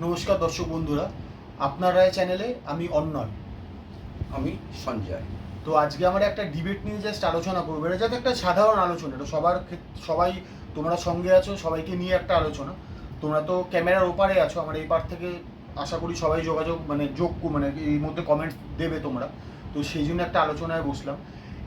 নমস্কার দর্শক বন্ধুরা, আপনারা চ্যানেলে আমি অন্নয়, আমি সঞ্জয়। তো আজকে আমরা একটা ডিবেট নিয়ে জাস্ট আলোচনা করবো। এটা যাতে একটা সাধারণ আলোচনা, এটা সবাই তোমরা সঙ্গে আছো, সবাইকে নিয়ে একটা আলোচনা। তোমরা তো ক্যামেরার ওপারে আছো, আমার এই পার থেকে আশা করি সবাই যোগাযোগ মানে এই মধ্যে কমেন্ট দেবে তোমরা। তো সেই জন্য একটা আলোচনায় বসলাম।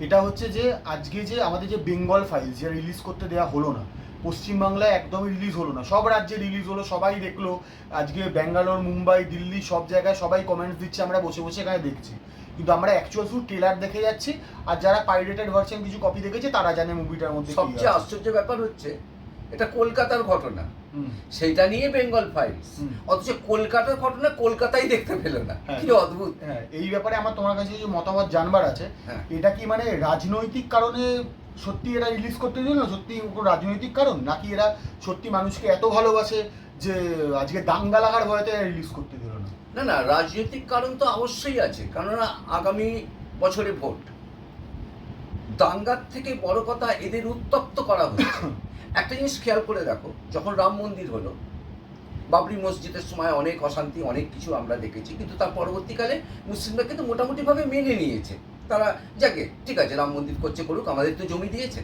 এটা হচ্ছে যে আজকে যে আমাদের যে বেঙ্গল ফাইলস যে রিলিজ করতে দেওয়া হলো না, পশ্চিমবাংলায় একদমই রিলিজ হলো না, সব রাজ্যে রিলিজ হলো, সবাই দেখলো। আজকে ব্যাঙ্গালোর, মুম্বাই, দিল্লি সব জায়গায় সবাই কমেন্টস দিচ্ছে, আমরা বসে বসে এখানে দেখছি। কিন্তু আমরা অ্যাকচুয়াল শুধু ট্রেলার দেখে যাচ্ছি, আর যারা পাইরেটেড ভার্সন কিছু কপি দেখেছে তারা জানে মুভিটার মধ্যে সবচেয়ে আশ্চর্য ব্যাপার হচ্ছে এটা কলকাতার ঘটনা, সেইটা নিয়ে বেঙ্গল ফাইলস, অথচ কলকাতার ঘটনা কলকাতায় দেখতে পেল না। কি অদ্ভুত! হ্যাঁ, এই ব্যাপারে আমার তোমার কাছে যে মতামত জানবার আছে, এটা কি মানে রাজনৈতিক কারণে সত্যি এরা রিলিজ করতে দিল না? সত্যি কোনো রাজনৈতিক কারণ, নাকি এরা সত্যি মানুষকে এত ভালোবাসে যে আজকে দাঙ্গা লাগার ভয়তে রিলিজ করতে দিল না? না না, রাজনৈতিক কারণ তো অবশ্যই আছে, কেননা আগামী বছরে ভোট। দাঙ্গার থেকে বড় কথা এদের উত্তপ্ত করা হচ্ছে। একটা জিনিস খেয়াল করে দেখো, যখন রাম মন্দির হলো, বাবরি মসজিদের সময় অনেক অশান্তি, অনেক কিছু আমরা দেখেছি, কিন্তু তার পরবর্তীকালে মুসলিমরা কিন্তু মোটামুটিভাবে মেনে নিয়েছে। তারা যাকে ঠিক আছে, রাম মন্দির করছে করুক, আমাদের তো জমি দিয়েছে।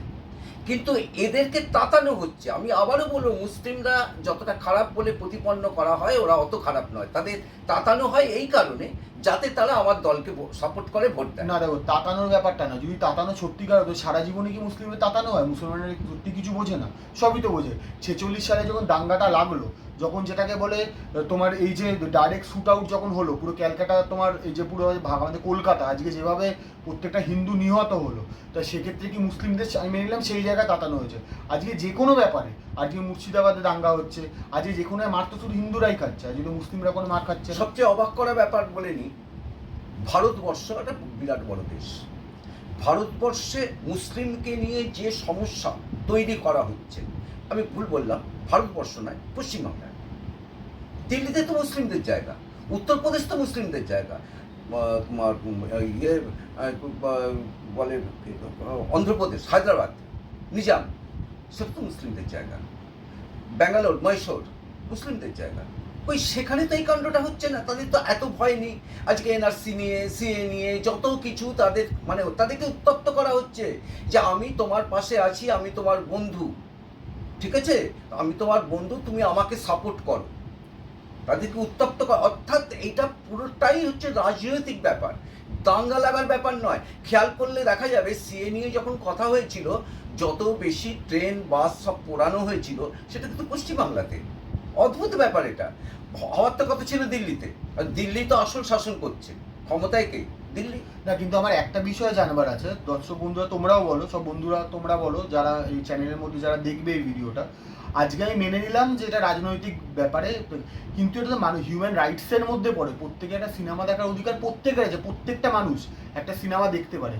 কিন্তু এদেরকে তাতানো হচ্ছে। আমি আবারও বলবো, মুসলিমরা যতটা খারাপ বলে প্রতিপন্ন করা হয়, ওরা অত খারাপ নয়। তাদের তাতানো হয় এই কারণে যাতে তারা আমার দলকে সাপোর্ট করে ভোট দেয়। না দেখো, তাতানোর ব্যাপারটা না, যদি তাতানো সত্যিকার হতো, সারা জীবনে কি মুসলিমের তাতানো হয়? মুসলমানের সত্যি কিছু বোঝে না? সবই তো বোঝে। 46 সালে যখন দাঙ্গাটা লাগলো, যখন যেটাকে বলে তোমার এই যে ডাইরেক্ট শুট আউট যখন হলো পুরো ক্যালকাটা, তোমার এই যে পুরো আমাদের কলকাতা আজকে যেভাবে প্রত্যেকটা হিন্দু নিহত হলো, তা সেক্ষেত্রে কি মুসলিমদের, আমি মেনে নিলাম সেই জায়গায় তাতানো হয়েছে। আজকে যে কোনো ব্যাপারে, আজকে মুর্শিদাবাদে দাঙ্গা হচ্ছে, আজকে যে কোনো মার তো শুধু হিন্দুরাই খাচ্ছে, আজকে মুসলিমরা কোনো মার খাচ্ছে না। সবচেয়ে অবাক করা ব্যাপার বলে নি, ভারতবর্ষ একটা বিরাট বড় দেশ। ভারতবর্ষে মুসলিমকে নিয়ে যে সমস্যা তৈরি করা হচ্ছে, আমি ভুল বললাম, ভারতবর্ষ নয়, পশ্চিমবাংলায়। দিল্লিতে তো মুসলিমদের জায়গা, উত্তরপ্রদেশ তো মুসলিমদের জায়গা, ইয়ে বলে অন্ধ্রপ্রদেশ, হায়দ্রাবাদ, নিজাম, সব তো মুসলিমদের জায়গা। ব্যাঙ্গালোর, মহীশূর মুসলিমদের জায়গা। ওই সেখানে তো এই কাণ্ডটা হচ্ছে না। তাদের তো এত ভয় নেই। আজকে এনআরসি নিয়ে, সিএ নিয়ে যত কিছু তাদের, মানে তাদেরকে উত্তপ্ত করা হচ্ছে যে আমি তোমার পাশে আছি, আমি তোমার বন্ধু, ঠিক আছে, আমি তোমার বন্ধু, তুমি আমাকে সাপোর্ট করো। তাদেরকে উত্তপ্ত করা, অর্থাৎ এইটা পুরোটাই হচ্ছে রাজনৈতিক ব্যাপার, দাঙ্গা লাগার ব্যাপার নয়। খেয়াল করলে দেখা যাবে সিএ নিয়ে যখন কথা হয়েছিল, যত বেশি ট্রেন বাস সব পোড়ানো হয়েছিল সেটা কিন্তু পশ্চিমবাংলাতে। অদ্ভুত ব্যাপার এটা। হওয়ার তো কথা ছিল দিল্লিতে, আর দিল্লি তো আসল শাসন করছে, ক্ষমতায় কে? দিল্লি। না, কিন্তু আমার একটা বিষয় জানবার আছে, দর্শক বন্ধুরা তোমরাও বলো, সব বন্ধুরা তোমরা বলো, যারা এই চ্যানেলের মধ্যে যারা দেখবে এই ভিডিওটা, আজকে আমি মেনে নিলাম যে এটা রাজনৈতিক ব্যাপারে, কিন্তু এটা তো মানুষ হিউম্যান রাইটসের মধ্যে পড়ে। প্রত্যেকে একটা সিনেমা দেখার অধিকার প্রত্যেকের আছে, প্রত্যেকটা মানুষ একটা সিনেমা দেখতে পারে।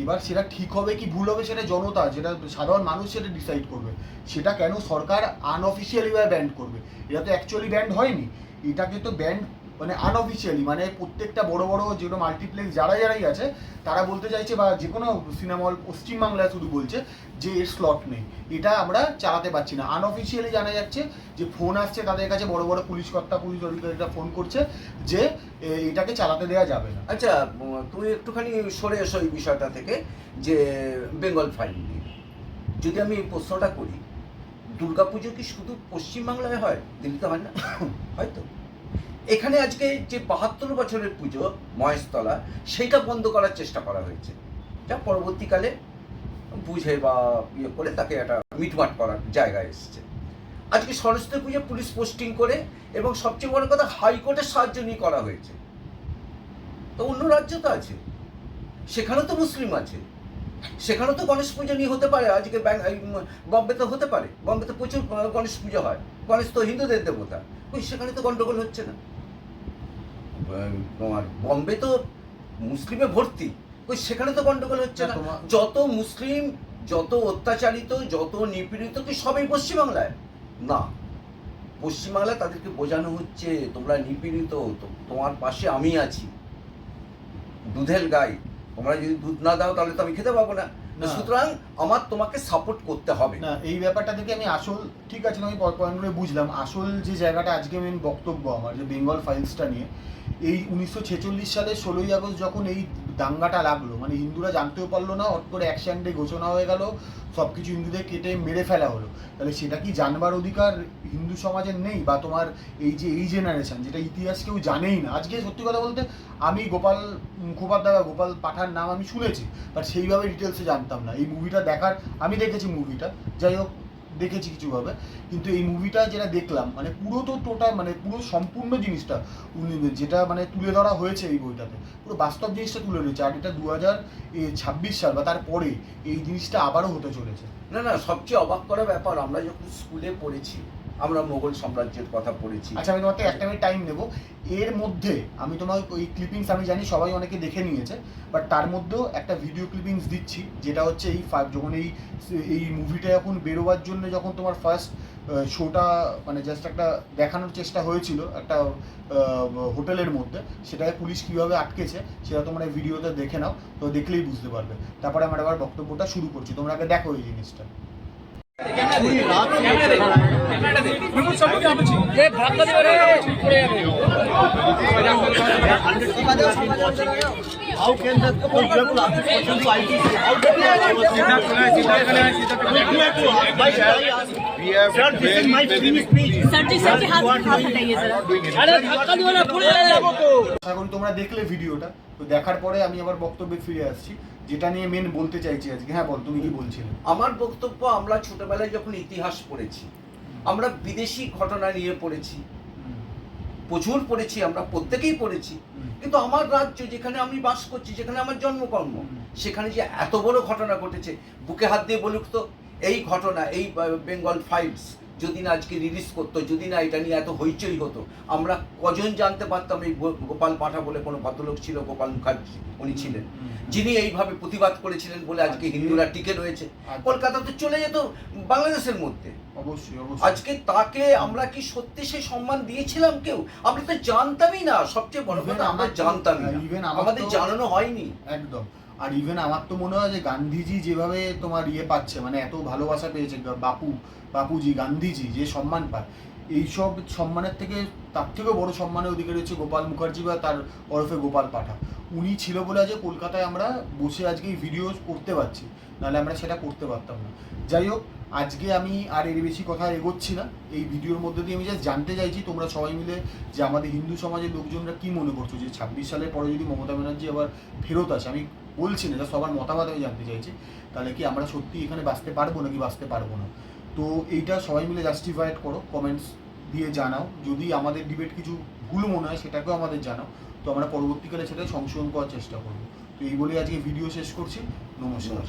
এবার সেটা ঠিক হবে কি ভুল হবে সেটা জনতা, যেটা সাধারণ মানুষ সেটা ডিসাইড করবে। সেটা কেন সরকার আনঅফিসিয়ালিভাবে ব্যান্ড করবে? এটা তো অ্যাকচুয়ালি ব্যান্ড হয়নি, এটাকে তো ব্যান্ড মানে আনঅফিসিয়ালি, মানে প্রত্যেকটা বড় বড় যেগুলো মাল্টিপ্লেক্স যারাই আছে তারা বলতে চাইছে, বা যে কোনো সিনেমা হল পশ্চিমবাংলায় শুধু বলছে যে এর স্লট নেই, এটা আমরা চালাতে পারছি না। আনঅফিসিয়ালি জানা যাচ্ছে যে ফোন আসছে তাদের কাছে, বড় বড় পুলিশ অধিকারীরা ফোন করছে যে এটাকে চালাতে দেওয়া যাবে না। আচ্ছা, তুমি একটুখানি সরে এসো এই বিষয়টা থেকে, যে বেঙ্গল ফাইল নিয়ে যদি আমি এই প্রশ্নটা করি, দুর্গাপুজো কি শুধু পশ্চিমবাংলায় হয়? দিল্লিতে হয় না? হয়তো এখানে আজকে যে 72 বছরের পুজো মহেশতলা, সেইটা বন্ধ করার চেষ্টা করা হয়েছে, যা পরবর্তীকালে বুঝে বা ইয়ে করে তাকে একটা মিটমাট করার জায়গায় এসছে। আজকে সরস্বতী পুজো পুলিশ পোস্টিং করে, এবং সবচেয়ে বড় কথা হাইকোর্টের সাহায্য নিয়ে করা হয়েছে। তো অন্য রাজ্য তো আছে, সেখানেও তো মুসলিম আছে, সেখানেও তো গণেশ পুজো নিয়ে হতে পারে। আজকে বম্বেতে হতে পারে, বম্বেতে প্রচুর গণেশ পুজো হয়, গণেশ তো হিন্দুদের দেবতা। ওই সেখানে তো গন্ডগোল হচ্ছে না। তোমার বম্বে তো মুসলিমে ভর্তি, ওই সেখানে তো গন্ডগোল হচ্ছে না। যত মুসলিম, যত অত্যাচারিত, যত নিপীড়িত কি সবই পশ্চিমবাংলায়? না, পশ্চিমবাংলায় তাদেরকে বোঝানো হচ্ছে তোমরা নিপীড়িত, তোমার পাশে আমি আছি, দুধের গাই, তোমরা যদি দুধ না দাও তাহলে তো আমি খেতে পাবো না, সুতরাং আমার তোমাকে সাপোর্ট করতে হবে। না, এই ব্যাপারটা থেকে আমি আসল ঠিক আছে, আমি পয়েন্টগুলো বুঝলাম। আসল যে জায়গাটা আজকে মেন বক্তব্য আমার, যে বেঙ্গল ফাইলসটা নিয়ে, এই 1946 সালের 16ই আগস্ট যখন এই দাঙ্গাটা লাগলো, মানে হিন্দুরা জানতেও পারলো না, হট করে অ্যাকশন ঘোষণা হয়ে গেল, সব কিছু হিন্দুদের কেটে মেরে ফেলা হলো, তাহলে সেটা কি জানবার অধিকার হিন্দু সমাজের নেই? বা তোমার এই জেনারেশন যেটা ইতিহাস কেউ জানেই না, আজকে সত্যি কথা বলতে আমি গোপাল মুখোপাধ্যায় বা গোপাল পাঠার নাম আমি শুনেছি, বাট সেইভাবে ডিটেলসে জানতাম না। এই মুভিটা দেখার, আমি দেখেছি মুভিটা, যাই হোক দেখেছি কিছুভাবে, কিন্তু এই মুভিটা যেটা দেখলাম, মানে পুরো তো টোটাল, মানে পুরো সম্পূর্ণ জিনিসটা যেটা মানে তুলে ধরা হয়েছে এই বইটাতে, পুরো বাস্তব জিনিসটা তুলে ধরেছে। আর এটা 2026 সাল বা তারপরে এই জিনিসটা আবারও হতে চলেছে। না না, সবচেয়ে অবাক করা ব্যাপার, আমরা যখন স্কুলে পড়েছি, আমরা মোগল সাম্রাজ্যের কথা পড়েছি। আচ্ছা, আমি তোমার থেকে একটা মিনিট টাইম নেবো। এর মধ্যে আমি তোমার ওই ক্লিপিংস, আমি জানি সবাই অনেকে দেখে নিয়েছে, বাট তার মধ্যেও একটা ভিডিও ক্লিপিংস দিচ্ছি, যেটা হচ্ছে যখন এই মুভিটা যখন বেরোবার জন্য, যখন তোমার ফার্স্ট শোটা মানে জাস্ট একটা দেখানোর চেষ্টা হয়েছিল একটা হোটেলের মধ্যে, সেটাকে পুলিশ কীভাবে আটকেছে সেটা তোমরা এই ভিডিওতে দেখে নাও, তো দেখলেই বুঝতে পারবে। তারপরে আমরা আবার বক্তব্যটা শুরু করছি, তোমরা আগে দেখো এই জিনিসটা। How can the you have to ask this question to ITC? How can you ask? We have Sir, this is my free speech. Sir ji हाथ हटाइए जरा। अरे धक्का दियो ना पुलिस যাবো তো। আশা করি তোমরা দেখলে ভিডিওটা, তো দেখার পরে আমি আবার বক্তব্যে ফিরে আসছি, যেটা নিয়ে মেন বলতে চাইছি আজকে। হ্যাঁ বল, তুমি কি বলছিলে? আমার বক্তব্য, আমরা ছোটবেলায় যখন ইতিহাস পড়েছি, আমরা বিদেশি ঘটনা নিয়ে পড়েছি, প্রচুর পড়েছি, আমরা প্রত্যেকেই পড়েছি, কিন্তু আমার রাজ্য যেখানে আমি বাস করছি, যেখানে আমার জন্মকর্ম, সেখানে যে এত বড় ঘটনা ঘটেছে, বুকে হাত দিয়ে বলুক তো, এই ঘটনা, এই বেঙ্গল ফাইলস যদি না আজকে রিলিজ করতো, যদি না এটা নিয়ে এত হইচই হতো, আমরা কজন জানতে পারতাম এই গোপাল পাঠা বলে কোনো ভদ্রলোক ছিল, গোপাল মুখার্জি উনি ছিলেন, যিনি এইভাবে প্রতিবাদ করেছিলেন বলে আজকে হিন্দুরা টিকে রয়েছে। কলকাতা তো চলে যেত বাংলাদেশের মধ্যে। অবশ্যই অবশ্যই। আজকে তাকে আমরা কি সত্যি সেই সম্মান দিয়েছিলাম কেউ? আমরা তো জানতামই না, সবচেয়ে বড় কথা আমরা জানতামই না, আমাদের জানানো হয়নি একদম। আর ইভেন আমার তো মনে হয় যে গান্ধীজি যেভাবে তোমার পাচ্ছে, মানে এত ভালোবাসা পেয়েছে, বাপুজি গান্ধীজি যে সম্মান পায়, এইসব সম্মানের থেকে তার থেকেও বড় সম্মানের অধিকারী হচ্ছে গোপাল মুখার্জি বা তার ওরফে গোপাল পাঠা। উনি ছিল বলে আজকে কলকাতায় আমরা বসে আজকে এই ভিডিও করতে পারছি, নাহলে আমরা সেটা করতে পারতাম না। যাই হোক, আজকে আমি আর এর বেশি কথা এগোচ্ছি না। এই ভিডিওর মধ্যে দিয়ে আমি জাস্ট জানতে চাইছি তোমরা সবাই মিলে যে আমাদের হিন্দু সমাজের লোকজনরা কী মনে করছো, যে 26 সালের পরে যদি মমতা ব্যানার্জি আবার ফেরত আসে, আমি বলছি না, সবার মতামত আমি জানতে চাইছি, তাহলে কি আমরা সত্যি এখানে বাঁচতে পারবো নাকি বাঁচতে পারবো না? তো এইটা সবাই মিলে জাস্টিফাইড করো, কমেন্টস দিয়ে জানাও। যদি আমাদের ডিবেট কিছু ভুল মনে হয় সেটাকেও আমাদের জানাও, তো আমরা পরবর্তীকালে সেটা সংশোধন করার চেষ্টা করবো। তো এই বলেই আজকে ভিডিও শেষ করছি। নমস্কার।